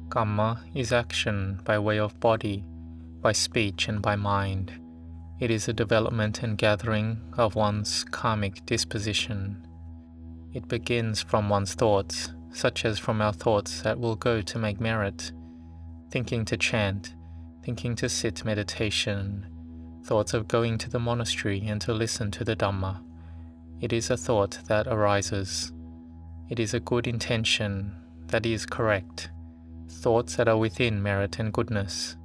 Kamma is action by way of body, by speech and by mind. It is a development and gathering of one's karmic disposition. It begins from one's thoughts, such as from our thoughts that will go to make merit, thinking to chant, thinking to sit meditation, thoughts of going to the monastery and to listen to the Dhamma. It is a thought that arises. It is a good intention that is correct, thoughts that are within merit and goodness.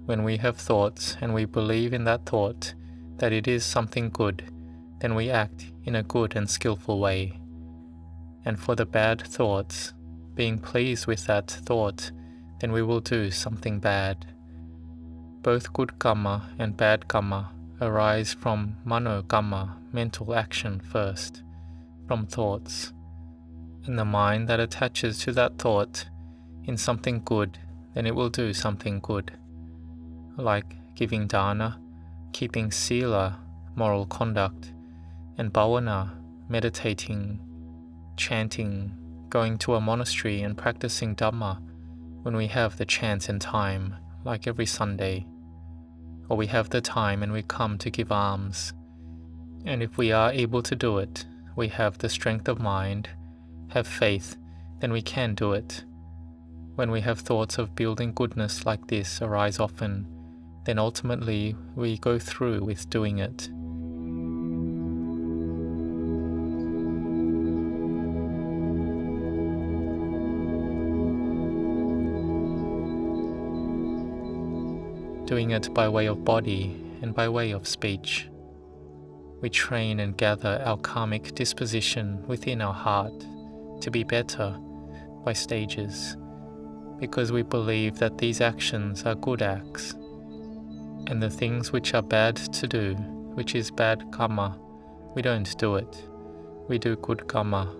When we have thoughts and we believe in that thought that it is something good, then we act in a good and skillful way. And for the bad thoughts, being pleased with that thought, then we will do something bad. Both good kamma and bad kamma arise from mano kamma, mental action first, from thoughts. And the mind that attaches to that thought in something good, then it will do something good. Like giving dana, keeping sila, moral conduct, and bhavana, meditating, chanting, going to a monastery and practicing Dhamma when we have the chance and time, like every Sunday. Or we have the time and we come to give alms. And if we are able to do it, we have the strength of mind, have faith, then we can do it. When we have thoughts of building goodness like this arise often, then ultimately we go through with doing it. Doing it by way of body and by way of speech. We train and gather our karmic disposition within our heart to be better by stages, because we believe that these actions are good acts, and the things which are bad to do, which is bad kamma, we don't do it. We do good kamma.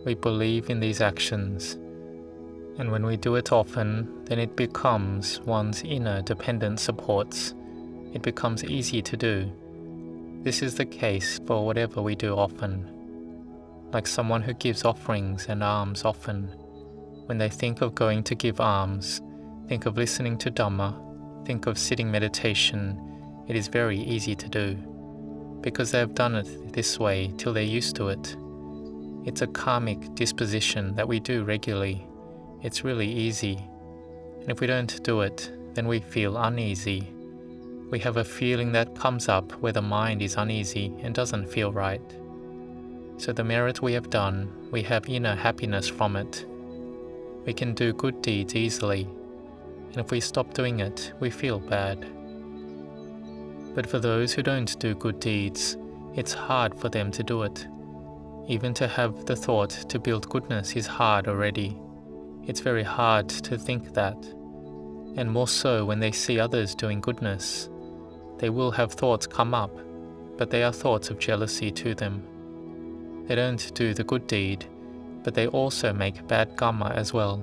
We believe in these actions, and when we do it often, then it becomes one's inner dependent supports. It becomes easy to do. This is the case for whatever we do often. Like someone who gives offerings and alms often. When they think of going to give alms, think of listening to Dhamma, think of sitting meditation, it is very easy to do, because they have done it this way till they're used to it. It's a karmic disposition that we do regularly. It's really easy. And if we don't do it, then we feel uneasy. We have a feeling that comes up where the mind is uneasy and doesn't feel right. So the merit we have done, we have inner happiness from it. We can do good deeds easily, and if we stop doing it, we feel bad. But for those who don't do good deeds, it's hard for them to do it. Even to have the thought to build goodness is hard already. It's very hard to think that, and more so when they see others doing goodness. They will have thoughts come up, but they are thoughts of jealousy to them. They don't do the good deed, but they also make bad kamma as well.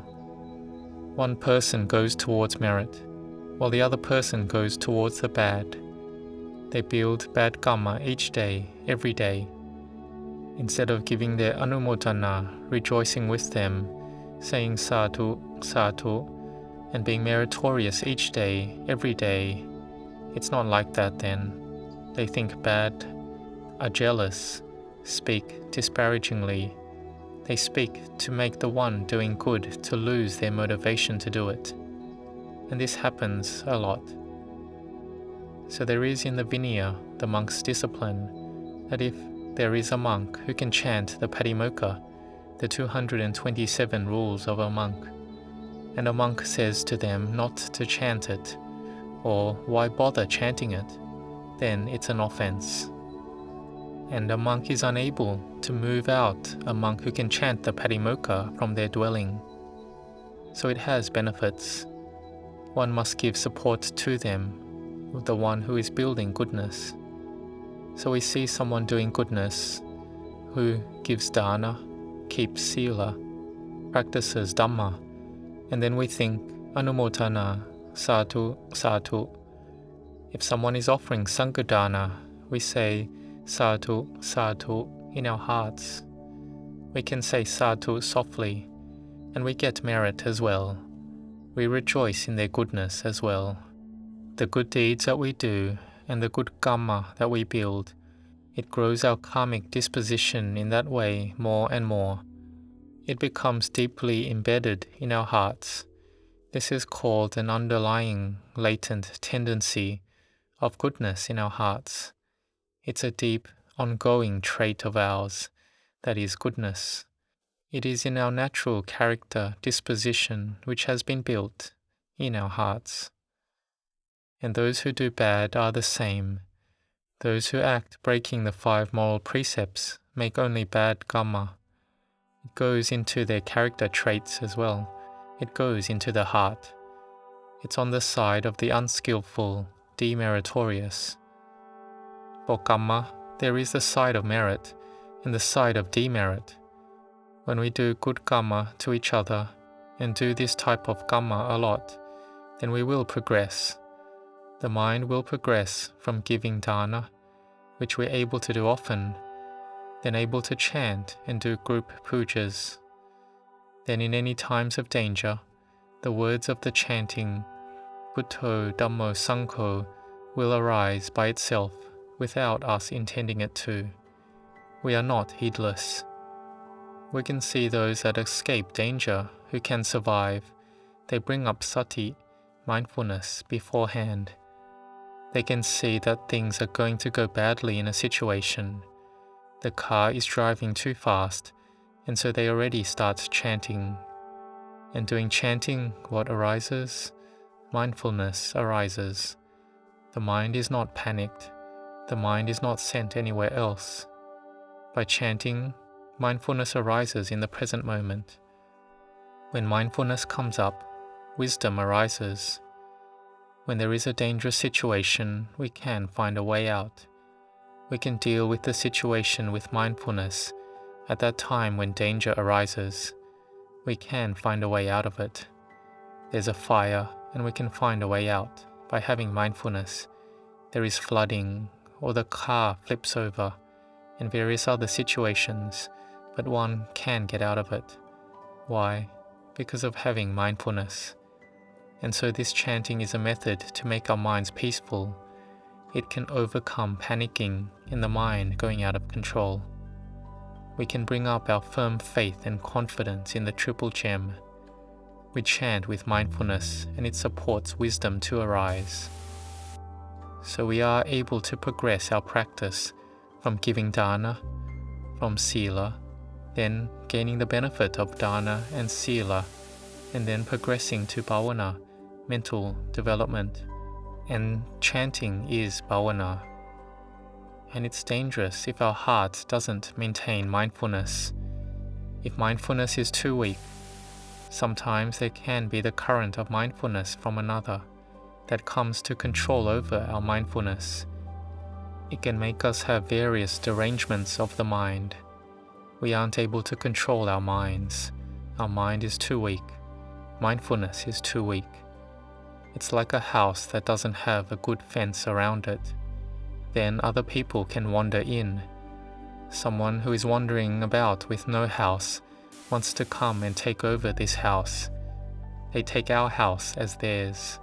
One person goes towards merit, while the other person goes towards the bad. They build bad kamma each day, every day. Instead of giving their anumodana, rejoicing with them, saying sadhu, sadhu, and being meritorious each day, every day, it's not like that then. They think bad, are jealous, speak disparagingly. They speak to make the one doing good to lose their motivation to do it. And this happens a lot. So there is in the Vinaya, the monk's discipline, that if there is a monk who can chant the Patimokkha, the 227 rules of a monk, and a monk says to them not to chant it, or why bother chanting it, then it's an offense. And a monk is unable to move out a monk who can chant the Patimokkha from their dwelling. So it has benefits. One must give support to them, the one who is building goodness. So we see someone doing goodness, who gives dana, keeps sila, practices Dhamma, and then we think, anumodana, sadhu, sadhu. If someone is offering sanghadana, we say, sadhu, sadhu in our hearts. We can say sadhu softly, and we get merit as well, we rejoice in their goodness as well. The good deeds that we do and the good Kamma that we build, it grows our karmic disposition in that way more and more. It becomes deeply embedded in our hearts. This is called an underlying latent tendency of goodness in our hearts. It's a deep, ongoing trait of ours, that is goodness. It is in our natural character disposition which has been built in our hearts. And those who do bad are the same. Those who act breaking the 5 moral precepts make only bad Kamma. It goes into their character traits as well. It goes into the heart. It's on the side of the unskillful, demeritorious. For Kamma, there is the side of merit and the side of demerit. When we do good Kamma to each other and do this type of Kamma a lot, then we will progress. The mind will progress from giving dana, which we're able to do often, then able to chant and do group pujas. Then in any times of danger, the words of the chanting, Buddho Dhammo Sangho, will arise by itself without us intending it to. We are not heedless. We can see those that escape danger, who can survive. They bring up sati, mindfulness, beforehand. They can see that things are going to go badly in a situation. The car is driving too fast, and so they already start chanting. And doing chanting, what arises? Mindfulness arises. The mind is not panicked. The mind is not sent anywhere else. By chanting, mindfulness arises in the present moment. When mindfulness comes up, wisdom arises. When there is a dangerous situation, we can find a way out. We can deal with the situation with mindfulness. At that time when danger arises, we can find a way out of it. There's a fire, and we can find a way out by having mindfulness. There is flooding, or the car flips over, and various other situations, but one can get out of it. Why? Because of having mindfulness. And so this chanting is a method to make our minds peaceful. It can overcome panicking in the mind going out of control. We can bring up our firm faith and confidence in the Triple Gem. We chant with mindfulness, and it supports wisdom to arise. So we are able to progress our practice from giving dana, from sila, then gaining the benefit of dana and sila, and then progressing to bhavana, mental development. And chanting is bhavana. And it's dangerous if our heart doesn't maintain mindfulness. If mindfulness is too weak, sometimes there can be the current of mindfulness from another that comes to control over our mindfulness. It can make us have various derangements of the mind. We aren't able to control our minds. Our mind is too weak. Mindfulness is too weak. It's like a house that doesn't have a good fence around it. Then other people can wander in. Someone who is wandering about with no house wants to come and take over this house. They take our house as theirs.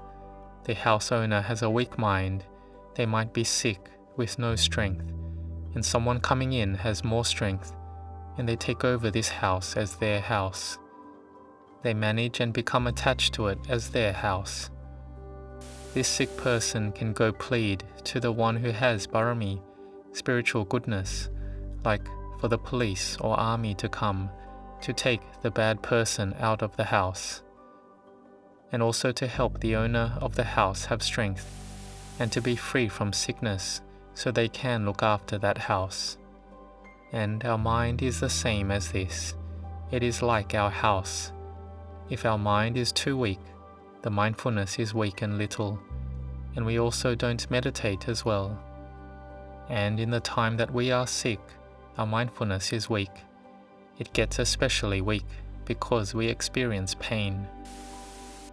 The house owner has a weak mind. They might be sick with no strength, and someone coming in has more strength, and they take over this house as their house. They manage and become attached to it as their house. This sick person can go plead to the one who has barami, spiritual goodness, like for the police or army to come to take the bad person out of the house, and also to help the owner of the house have strength and to be free from sickness so they can look after that house. And our mind is the same as this. It is like our house. If our mind is too weak, the mindfulness is weak and little, and we also don't meditate as well. And in the time that we are sick, our mindfulness is weak. It gets especially weak because we experience pain.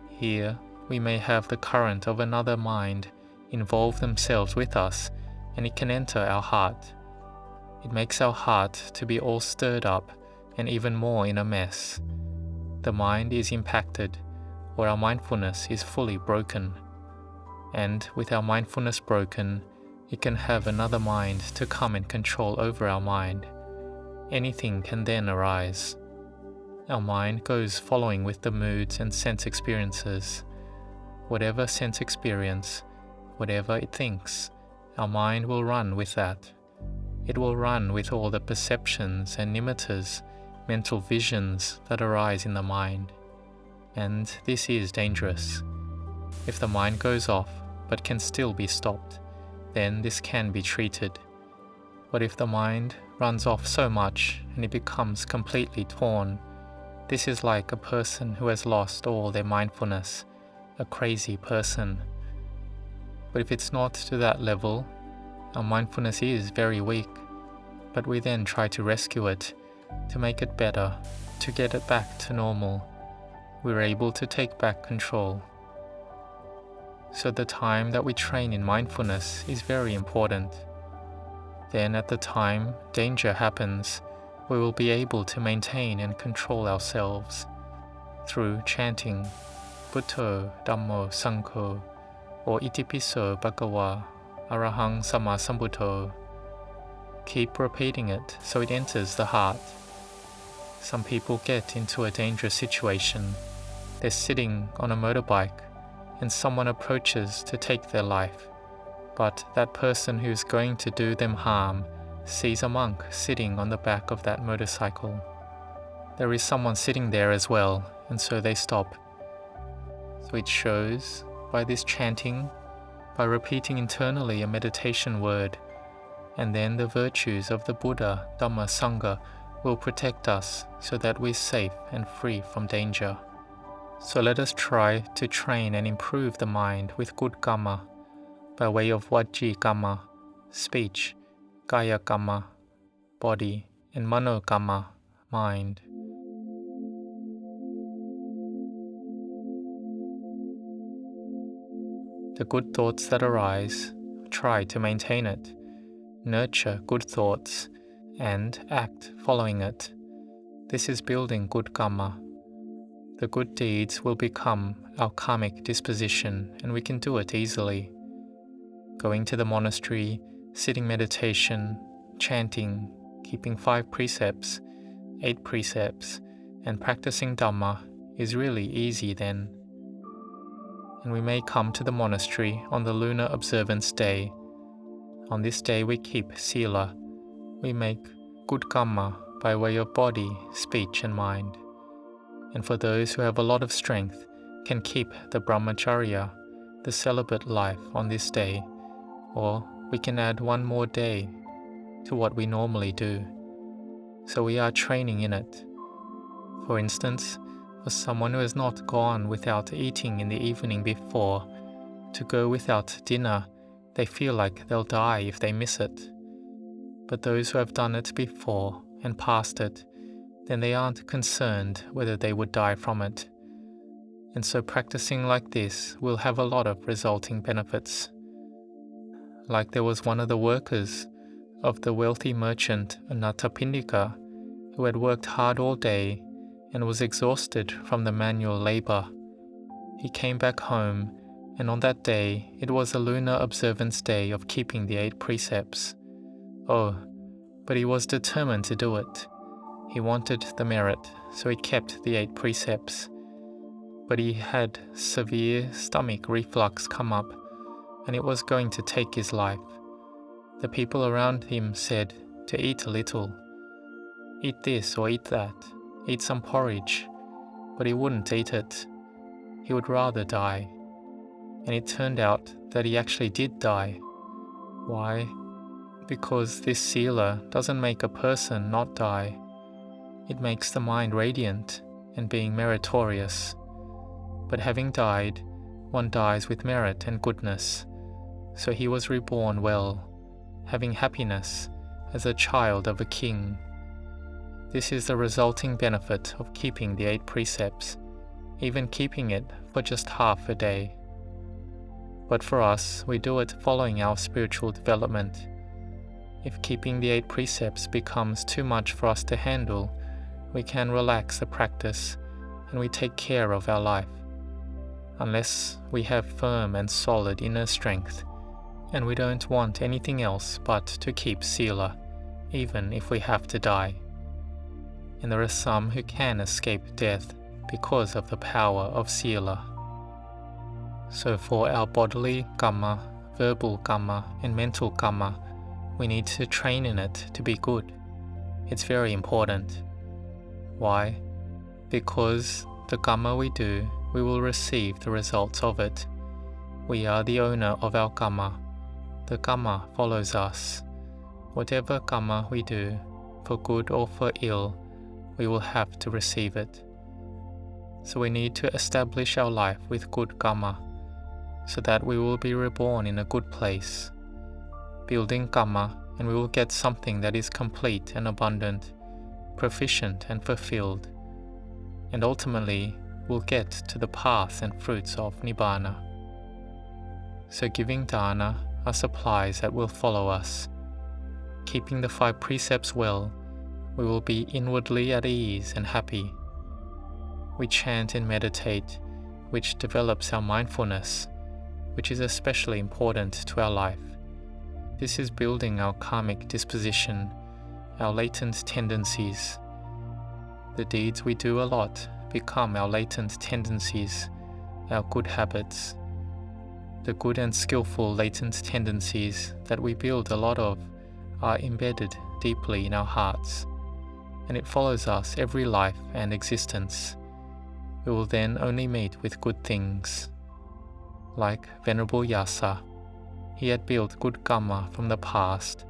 Here, we may have the current of another mind involve themselves with us, and it can enter our heart. It makes our heart to be all stirred up and even more in a mess. The mind is impacted. or our mindfulness is fully broken. And with our mindfulness broken, it can have another mind to come and control over our mind. Anything can then arise. Our mind goes following with the moods and sense experiences. Whatever sense experience, whatever it thinks, our mind will run with that. It will run with all the perceptions and nimittas, mental visions that arise in the mind. And this is dangerous. If the mind goes off but can still be stopped, then this can be treated. But if the mind runs off so much and it becomes completely torn, this is like a person who has lost all their mindfulness, a crazy person. But if it's not to that level, our mindfulness is very weak, but we then try to rescue it, to make it better, to get it back to normal. We're able to take back control. So the time that we train in mindfulness is very important. Then at the time danger happens, we will be able to maintain and control ourselves through chanting Buddho, Dhammo, Sangho, or Itipiso Bhagawa, Arahang Samma Sambuddho. Keep repeating it so it enters the heart. Some people get into a dangerous situation. They're sitting on a motorbike and someone approaches to take their life. But that person who's going to do them harm sees a monk sitting on the back of that motorcycle. There is someone sitting there as well, and so they stop. So it shows, by this chanting, by repeating internally a meditation word, and then the virtues of the Buddha, Dhamma, Sangha will protect us so that we're safe and free from danger. So let us try to train and improve the mind with good kamma, by way of Vajji kamma, speech, Kaya kamma, body, and Mano kamma, mind. The good thoughts that arise, try to maintain it, nurture good thoughts, and act following it. This is building good kamma. The good deeds will become our karmic disposition, and we can do it easily. Going to the monastery, sitting meditation, chanting, keeping 5 precepts, 8 precepts, and practicing Dhamma is really easy then. And we may come to the monastery on the lunar observance day. On this day we keep sila. We make good kamma by way of body, speech and mind. And for those who have a lot of strength, can keep the brahmacharya, the celibate life on this day, or we can add 1 more day to what we normally do. So we are training in it. For instance, for someone who has not gone without eating in the evening before, to go without dinner, they feel like they'll die if they miss it. But those who have done it before and passed it, then they aren't concerned whether they would die from it. And so practicing like this will have a lot of resulting benefits. Like there was one of the workers of the wealthy merchant Anathapindika who had worked hard all day and was exhausted from the manual labor. He came back home, and on that day it was a lunar observance day of keeping the 8 precepts. Oh, but he was determined to do it. He wanted the merit, so he kept the 8 precepts. But he had severe stomach reflux come up, and it was going to take his life. The people around him said to eat a little. Eat this or eat that. Eat some porridge. But he wouldn't eat it. He would rather die. And it turned out that he actually did die. Why? Because this sila doesn't make a person not die. It makes the mind radiant and being meritorious. But having died, one dies with merit and goodness. So he was reborn well, having happiness as a child of a king. This is the resulting benefit of keeping the 8 precepts, even keeping it for just half a day. But for us, we do it following our spiritual development. If keeping the 8 precepts becomes too much for us to handle, we can relax the practice and we take care of our life. unless we have firm and solid inner strength, and we don't want anything else but to keep sila, even if we have to die. And there are some who can escape death because of the power of sila. So for our bodily kamma, verbal kamma, and mental kamma, we need to train in it to be good. It's very important. Why? Because the kamma we do, we will receive the results of it. We are the owner of our kamma. The kamma follows us. Whatever kamma we do, for good or for ill, we will have to receive it. So we need to establish our life with good kamma, so that we will be reborn in a good place, building kamma, and we will get something that is complete and abundant, proficient and fulfilled, and ultimately will get to the path and fruits of nibbana. So giving dana are supplies that will follow us. Keeping the 5 precepts well, we will be inwardly at ease and happy. We chant and meditate, which develops our mindfulness, which is especially important to our life. This is building our karmic disposition, our latent tendencies. The deeds we do a lot become our latent tendencies, our good habits. The good and skillful latent tendencies that we build a lot of are embedded deeply in our hearts, and it follows us every life and existence. We will then only meet with good things. Like Venerable Yasa, he had built good kamma from the past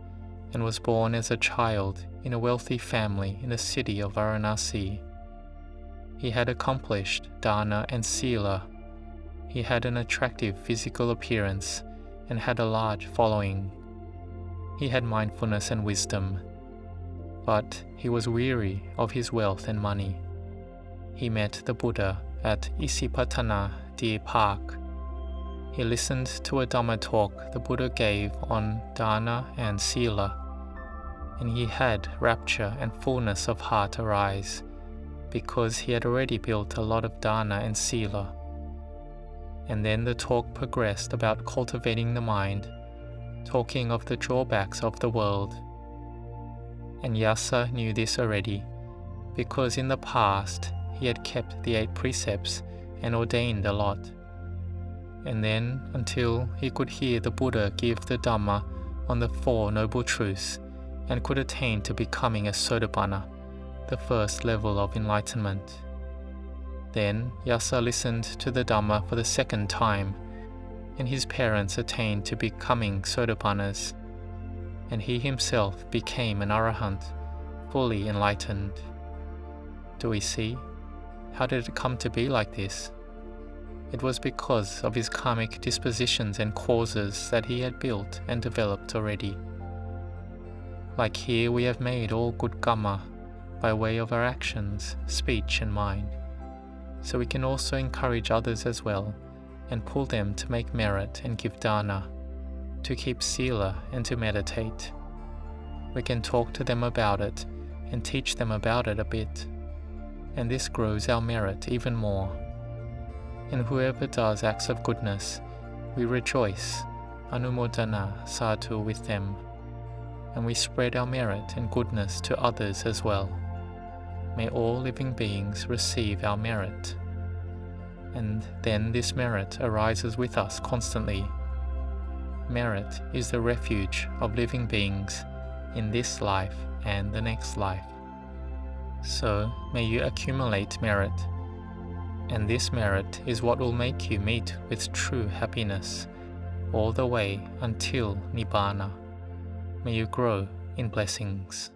and was born as a child in a wealthy family in the city of Varanasi. He had accomplished dana and sila. He had an attractive physical appearance and had a large following. He had mindfulness and wisdom, but he was weary of his wealth and money. He met the Buddha at Isipatana Deer Park. He listened to a Dhamma talk the Buddha gave on dana and sila, and he had rapture and fullness of heart arise, because he had already built a lot of dana and sila. And then the talk progressed about cultivating the mind, talking of the drawbacks of the world. And Yasa knew this already, because in the past he had kept the 8 precepts and ordained a lot. And then until he could hear the Buddha give the Dhamma on the 4 Noble Truths and could attain to becoming a Sotapanna, the first level of enlightenment. Then Yasa listened to the Dhamma for the 2nd time, and his parents attained to becoming Sotapannas, and he himself became an Arahant, fully enlightened. Do we see? How did it come to be like this? It was because of his karmic dispositions and causes that he had built and developed already. Like here, we have made all good kamma by way of our actions, speech and mind. So we can also encourage others as well, and pull them to make merit and give dana, to keep sila and to meditate. We can talk to them about it and teach them about it a bit, and this grows our merit even more. And whoever does acts of goodness, we rejoice, anumodana sadhu with them, and we spread our merit and goodness to others as well. May all living beings receive our merit. And then this merit arises with us constantly. Merit is the refuge of living beings in this life and the next life. So may you accumulate merit, and this merit is what will make you meet with true happiness all the way until Nibbana. May you grow in blessings.